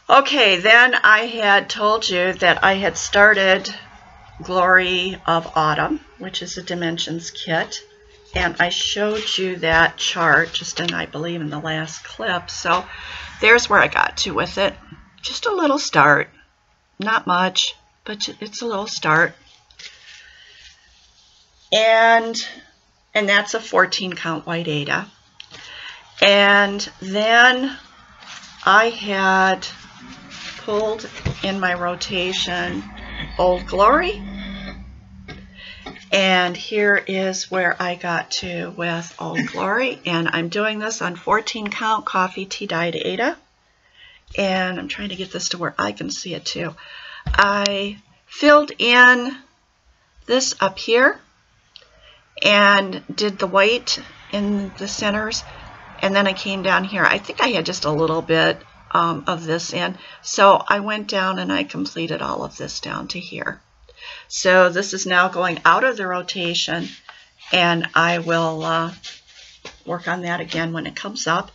Okay, then I had told you that I had started Glory of Autumn, which is a Dimensions kit, and I showed you that chart just in, I believe, in the last clip. So there's where I got to with it. Just a little start, not much, but it's a little start. And that's a 14 count white Aida. And then I had pulled in my rotation Old Glory, and here is where I got to with Old Glory, and I'm doing this on 14 count coffee tea dyed Aida, and I'm trying to get this to where I can see it too. I filled in this up here and did the white in the centers, and then I came down here. I think I had just a little bit of this in, so I went down and I completed all of this down to here. So this is now going out of the rotation, and I will work on that again when it comes up.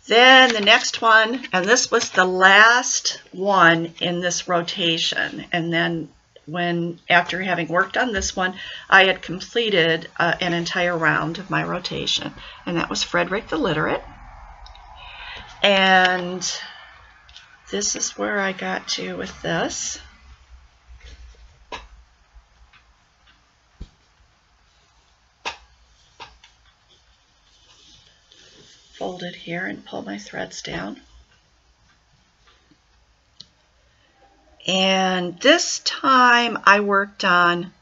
Then the next one, and this was the last one in this rotation, and then after having worked on this one, I had completed an entire round of my rotation, and that was Frederick the Literate. And this is where I got to with this. Fold it here and pull my threads down. And this time I worked on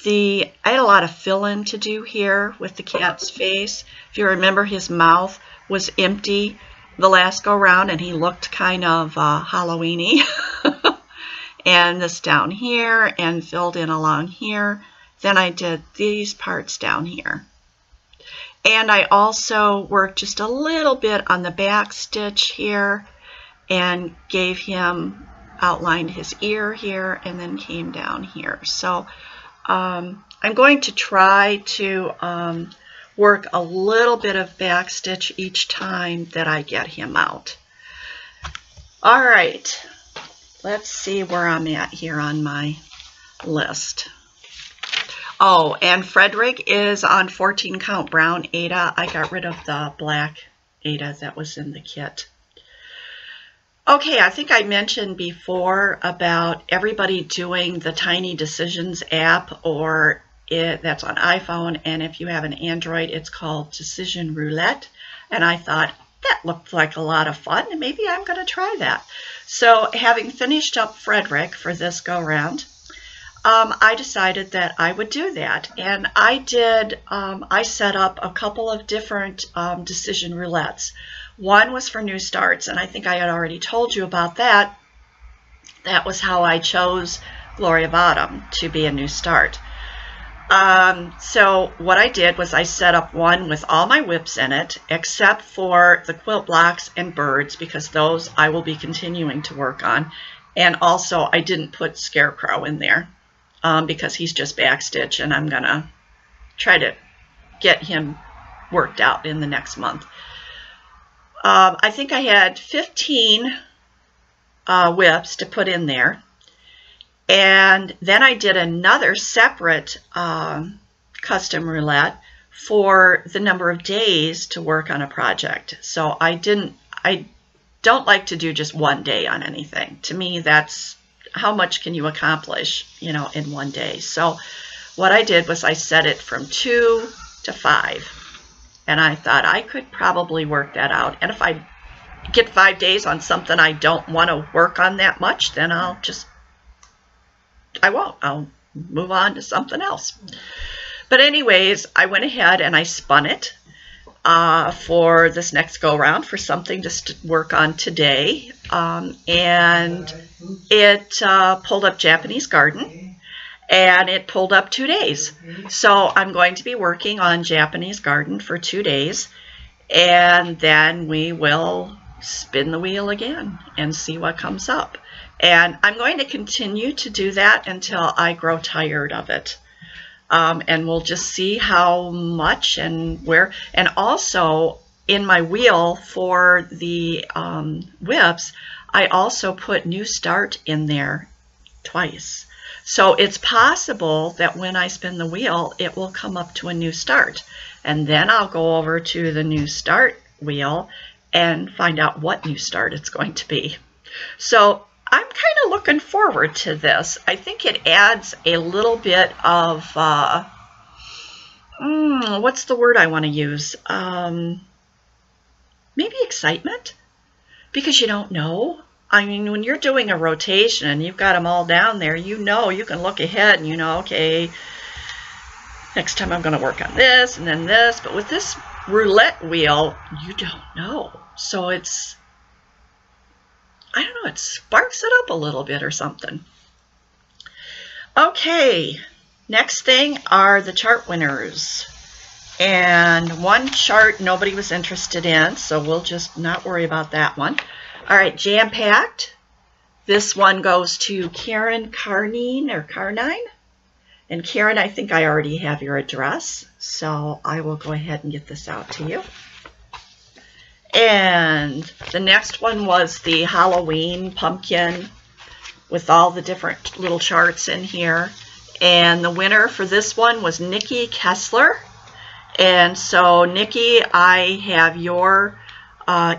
I had a lot of fill-in to do here with the cat's face. If you remember, his mouth was empty the last go round and he looked kind of Halloween-y. And this down here and filled in along here. Then I did these parts down here. And I also worked just a little bit on the back stitch here and gave him, outlined his ear here, and then came down here. So I'm going to try to work a little bit of back stitch each time that I get him out. All right, let's see where I'm at here on my list. Oh, and Frederick is on 14 count brown Aida. I got rid of the black Aida that was in the kit. Okay, I think I mentioned before about everybody doing the Tiny Decisions app, or that's on iPhone, and if you have an Android, it's called Decision Roulette. And I thought that looked like a lot of fun, and maybe I'm going to try that. So having finished up Frederick for this go round, I decided that I would do that, and I did. I set up a couple of different decision roulettes. One was for new starts, and I think I had already told you about that. That was how I chose Glory of Autumn to be a new start. So what I did was I set up one with all my whips in it, except for the quilt blocks and birds, because those I will be continuing to work on. And also I didn't put Scarecrow in there because he's just backstitch, and I'm gonna try to get him worked out in the next month. I think I had 15 whips to put in there. And then I did another separate custom roulette for the number of days to work on a project. So I don't like to do just one day on anything. To me, that's how much can you accomplish, you know, in one day. So what I did was I set it from 2 to 5. And I thought I could probably work that out. And if I get 5 days on something I don't want to work on that much, then I'll move on to something else. But anyways, I went ahead and I spun it for this next go around for something to work on today. And it pulled up Japanese Garden, and it pulled up 2 days. So I'm going to be working on Japanese Garden for 2 days, and then we will spin the wheel again and see what comes up. And I'm going to continue to do that until I grow tired of it. And we'll just see how much and where. And also in my wheel for the whips, I also put New Start in there twice. So it's possible that when I spin the wheel, it will come up to a New Start. And then I'll go over to the New Start wheel and find out what New Start it's going to be. So I'm kind of looking forward to this. I think it adds a little bit of, what's the word I want to use? Maybe excitement, because you don't know. I mean, when you're doing a rotation and you've got them all down there, you know, you can look ahead and you know, okay, next time I'm going to work on this and then this. But with this roulette wheel, you don't know. So it's, I don't know, it sparks it up a little bit or something. Okay, next thing are the chart winners. And one chart nobody was interested in, so we'll just not worry about that one. All right, Jam Packed. This one goes to Karen Carnine or Carnine. And Karen, I think I already have your address, so I will go ahead and get this out to you. And the next one was the Halloween pumpkin with all the different little charts in here. And the winner for this one was Nikki Kessler. And so Nikki, I have your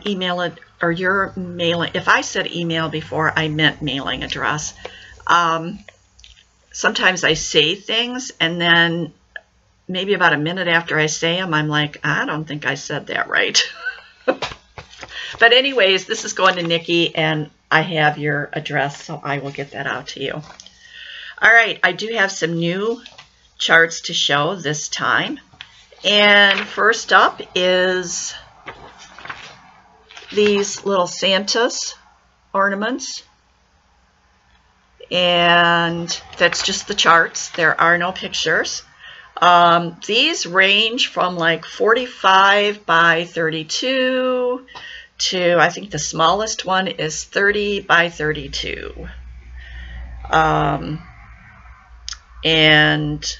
email or your mailing. If I said email before, I meant mailing address. Sometimes I say things and then maybe about a minute after I say them, I'm like, I don't think I said that right. But anyways, this is going to Nikki, and I have your address, so I will get that out to you. All right, I do have some new charts to show this time. And first up is these little Santa's ornaments. And that's just the charts. There are no pictures. These range from like 45 by 32 to, I think the smallest one is 30 by 32. And it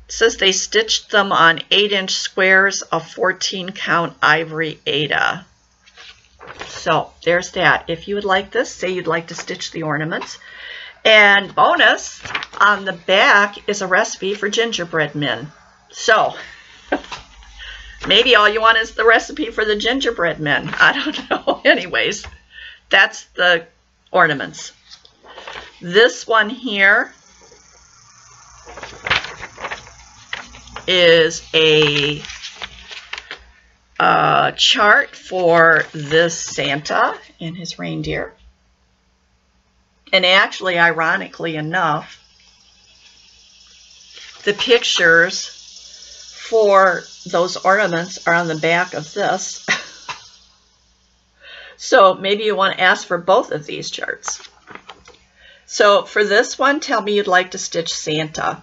says they stitched them on 8-inch squares of 14-count ivory Aida. So there's that. If you would like this, say you'd like to stitch the ornaments. And bonus, on the back is a recipe for gingerbread men. So maybe all you want is the recipe for the gingerbread men. I don't know. Anyways, that's the ornaments. This one here is a chart for this Santa and his reindeer. And actually, ironically enough, the pictures for those ornaments are on the back of this. So maybe you want to ask for both of these charts. So for this one, tell me you'd like to stitch Santa.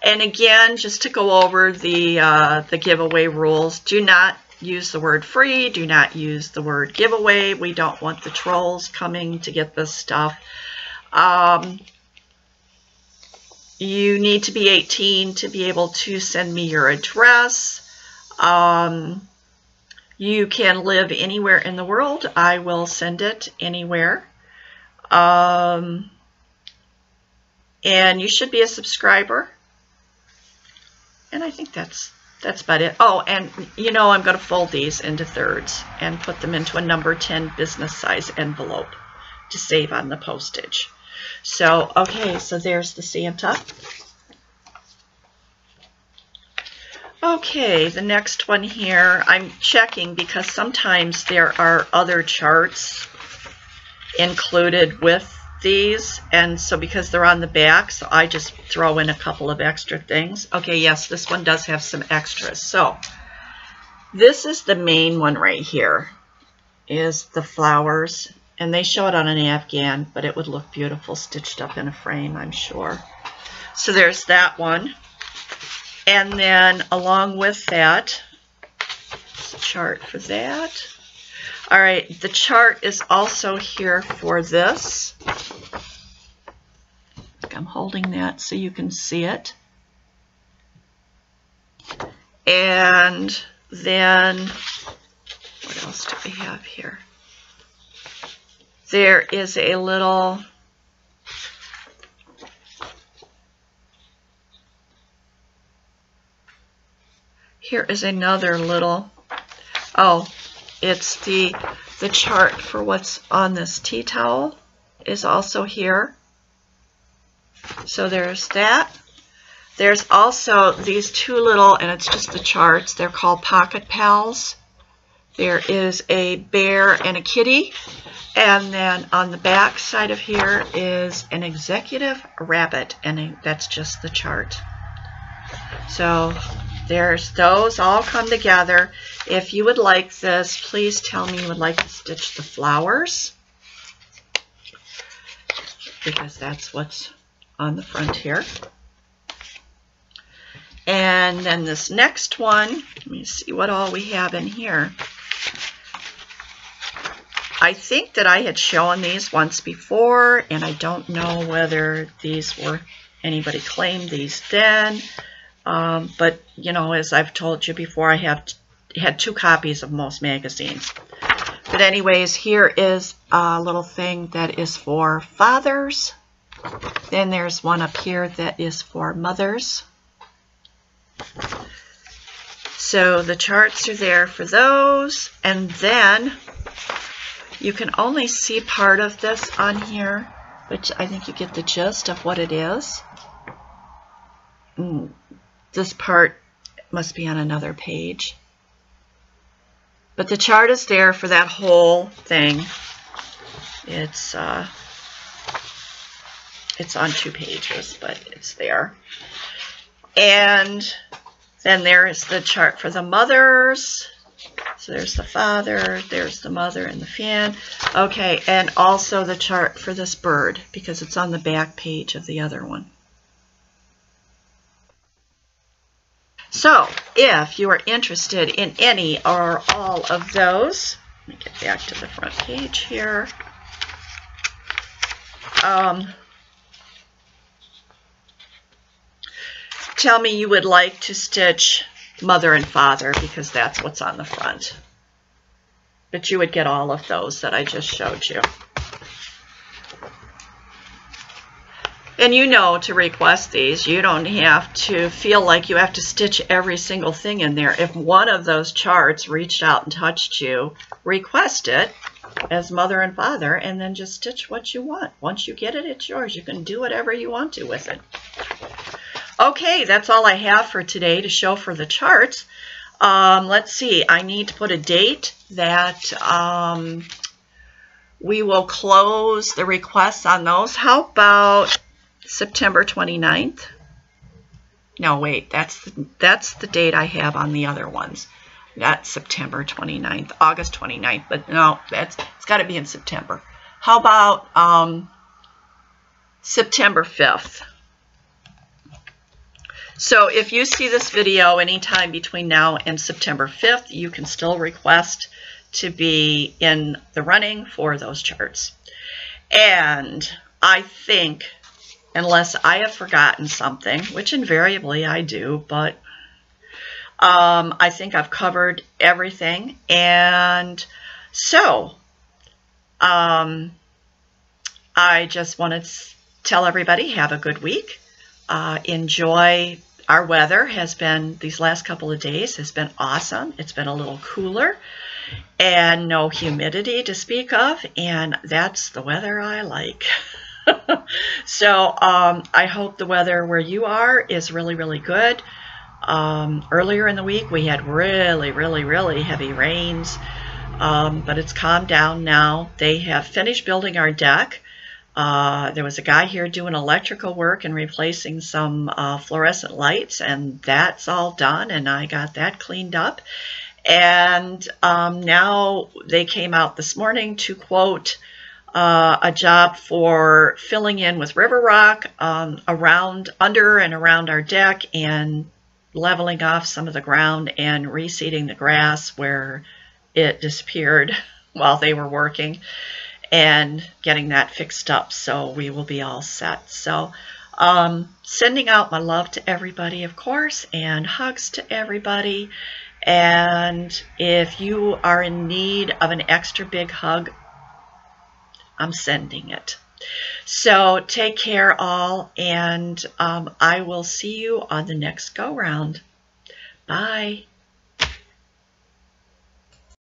And again, just to go over the giveaway rules, do not use the word free, do not use the word giveaway. We don't want the trolls coming to get this stuff. You need to be 18 to be able to send me your address. You can live anywhere in the world. I will send it anywhere. And you should be a subscriber. And I think that's about it. Oh, and you know I'm going to fold these into thirds and put them into a number 10 business size envelope to save on the postage. So, okay, so there's the Santa. Okay, the next one here, I'm checking because sometimes there are other charts included with these, and so because they're on the back, so I just throw in a couple of extra things. Okay, yes, this one does have some extras. So this is the main one right here, is the flowers, and they show it on an Afghan, but it would look beautiful stitched up in a frame, I'm sure. So there's that one. And then along with that, there's a chart for that. All right, the chart is also here for this. I'm holding that so you can see it. And then, what else do we have here? There is a little, here is another little, oh, it's the chart for what's on this tea towel is also here. So there's that. There's also these two little, and it's just the charts, they're called Pocket Pals. There is a bear and a kitty. And then on the back side of here is an executive rabbit, and that's just the chart. So there's those all come together. If you would like this, please tell me you would like to stitch the flowers, because that's what's on the front here. And then this next one, let me see what all we have in here. I think that I had shown these once before, and I don't know whether these were, anybody claimed these then. But, you know, as I've told you before, I had 2 copies of most magazines. But anyways, here is a little thing that is for fathers. Then there's one up here that is for mothers. So the charts are there for those. And then you can only see part of this on here, but I think you get the gist of what it is. This part must be on another page. But the chart is there for that whole thing. It's on 2 pages, but it's there. And then there is the chart for the mothers. So there's the father, there's the mother, and the fan. Okay, and also the chart for this bird, because it's on the back page of the other one. So, if you are interested in any or all of those, let me get back to the front page here. Tell me you would like to stitch mother and father, because that's what's on the front. But you would get all of those that I just showed you. And you know, to request these, you don't have to feel like you have to stitch every single thing in there. If one of those charts reached out and touched you, request it as mother and father, and then just stitch what you want. Once you get it, it's yours. You can do whatever you want to with it. Okay, that's all I have for today to show for the charts. Let's see, I need to put a date that we will close the requests on those. How about September 29th? No, wait, that's the date I have on the other ones. Not September 29th, August 29th, but no, it's got to be in September. How about September 5th? So if you see this video anytime between now and September 5th, you can still request to be in the running for those charts. And I think, unless I have forgotten something, which invariably I do, but I think I've covered everything. And so I just want to tell everybody, have a good week. Enjoy. Our weather has been, these last couple of days, has been awesome. It's been a little cooler and no humidity to speak of, and that's the weather I like. So I hope the weather where you are is really, really good. Earlier in the week we had really heavy rains, but it's calmed down now. They have finished building our deck. There was a guy here doing electrical work and replacing some fluorescent lights, and that's all done, and I got that cleaned up. And now they came out this morning to quote a job for filling in with river rock around, under and around our deck, and leveling off some of the ground and reseeding the grass where it disappeared while they were working, and getting that fixed up, so we will be all set. So sending out my love to everybody, of course, and hugs to everybody. And if you are in need of an extra big hug, I'm sending it. So take care all, and I will see you on the next go round. Bye.